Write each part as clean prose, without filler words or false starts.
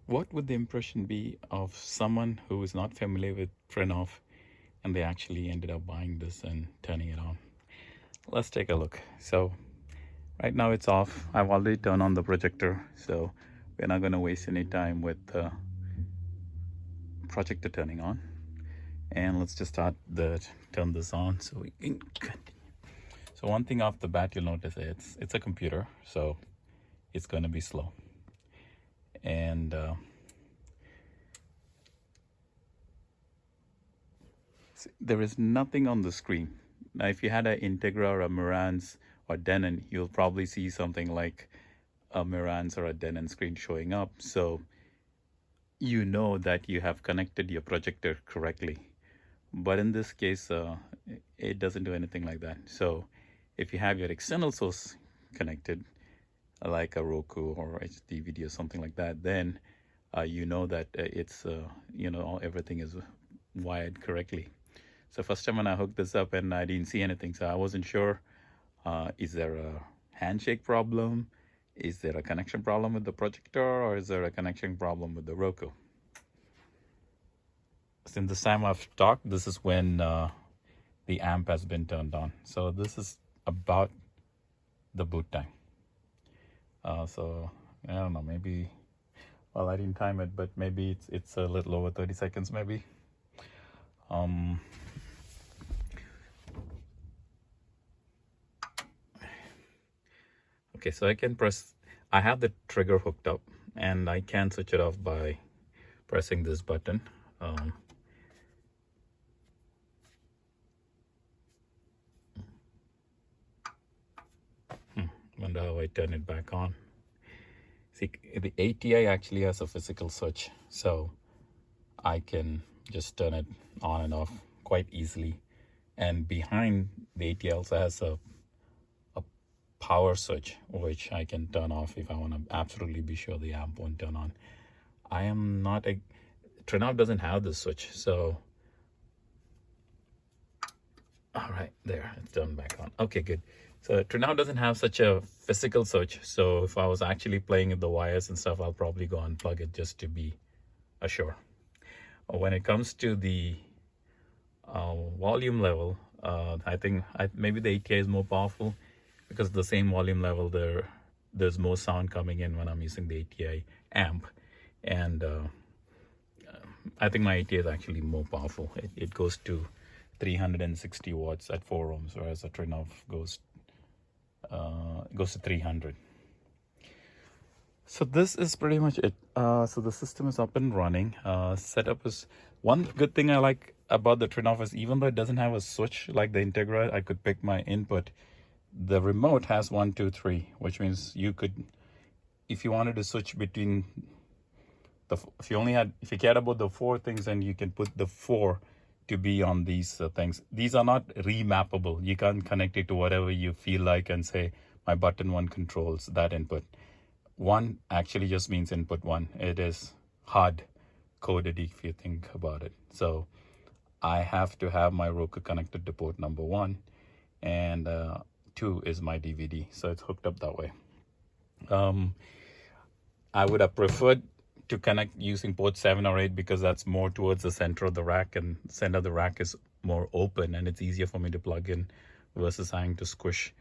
what would the impression be of someone who is not familiar with Trinnov and they actually ended up buying this and turning it on? Let's take a look. So right now it's off. I've already turned on the projector, so we're not going to waste any time with the projector turning on. And let's just turn this on so we can continue. So one thing off the bat you'll notice it's a computer, so it's going to be slow. And there is nothing on the screen. Now, if you had an Integra or a Marantz or Denon, you'll probably see something like a Marantz or a Denon screen showing up. So you know that you have connected your projector correctly. But in this case, it doesn't do anything like that. So if you have your external source connected, like a Roku or HDVD or something like that, then you know that it's, everything is wired correctly. So first time when I hooked this up and I didn't see anything, so I wasn't sure, is there a handshake problem? Is there a connection problem with the projector, or is there a connection problem with the Roku? Since this time I've talked, this is when the amp has been turned on. So this is about the boot time. So I don't know, maybe, well, I didn't time it, but maybe it's a little over 30 seconds maybe. Okay, so I have the trigger hooked up and I can switch it off by pressing this button. Wonder how I turn it back on. See, the ATI actually has a physical switch, so I can just turn it on and off quite easily. And behind the ATI also has a power switch, which I can turn off if I want to absolutely be sure the amp won't turn on. I am not a Trinnov doesn't have this switch, so all right, there, it's turned back on. Okay, good. So Trinnov doesn't have such a physical switch, so if I was actually playing with the wires and stuff, I'll probably go unplug it just to be sure. When it comes to the volume level, I think maybe the ATI is more powerful because the same volume level there's more sound coming in when I'm using the ATI amp, and I think my ATI is actually more powerful. It goes to 360 watts at 4 ohms, whereas the Trinnov goes to 300. So this is pretty much it. So the system is up and running. Setup is one good thing I like about the Trinnov is even though it doesn't have a switch like the Integra, I could pick my input. The remote has 1, 2, 3, which means you could, if you wanted to switch between if you cared about the 4 things, then you can put the 4 to be on these things. These are not remappable. You can't connect it to whatever you feel like and say my button 1 controls that input. 1 actually just means input 1. It is hard coded if you think about it. So I have to have my Roku connected to port number 1, and 2 is my DVD. So it's hooked up that way. I would have preferred to connect using port 7 or 8 because that's more towards the center of the rack, and center of the rack is more open and it's easier for me to plug in versus having to squish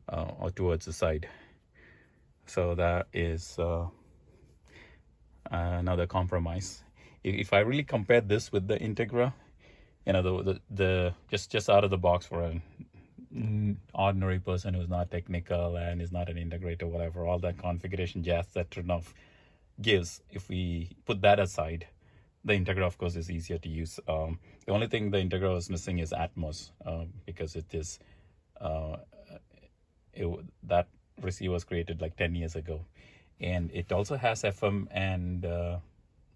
or towards the side. So that is another compromise. If I really compare this with the Integra, the just out of the box for an ordinary person who's not technical and is not an integrator, whatever, all that configuration jazz that Trinnov gives, if we put that aside, the Integra of course is easier to use. The only thing the Integra was missing is Atmos, because it is that receiver was created like 10 years ago, and it also has FM and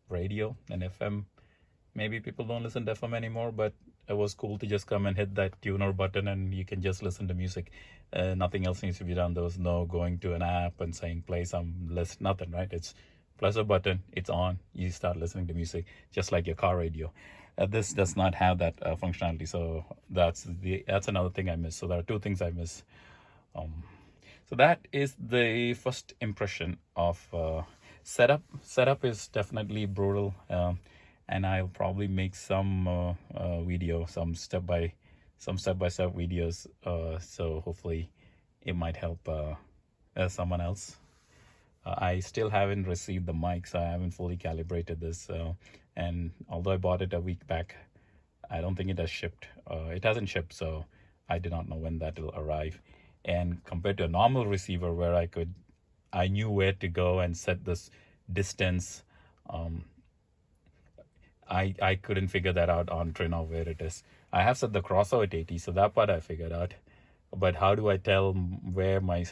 radio and FM. Maybe people don't listen to FM anymore, but it was cool to just come and hit that tuner button and you can just listen to music. Nothing else needs to be done. There was no going to an app and saying play some list, nothing, right? It's press a button, it's on, you start listening to music, just like your car radio. This does not have that functionality, so that's another thing I miss. So there are 2 things I miss. So that is the first impression of Setup is definitely brutal, and I'll probably make some video, some step by step videos. So hopefully, it might help someone else. I still haven't received the mic, so I haven't fully calibrated this. And although I bought it a week back, I don't think it has shipped. It hasn't shipped, so I do not know when that will arrive. And compared to a normal receiver where I knew where to go and set this distance, um, I couldn't figure that out on Trinnov where it is. I have set the crossover at 80, so that part I figured out. But how do I tell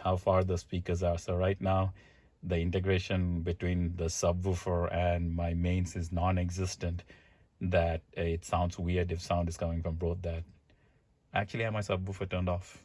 how far the speakers are? So right now, the integration between the subwoofer and my mains is non-existent. That it sounds weird if sound is coming from both that. Actually, I have my subwoofer turned off.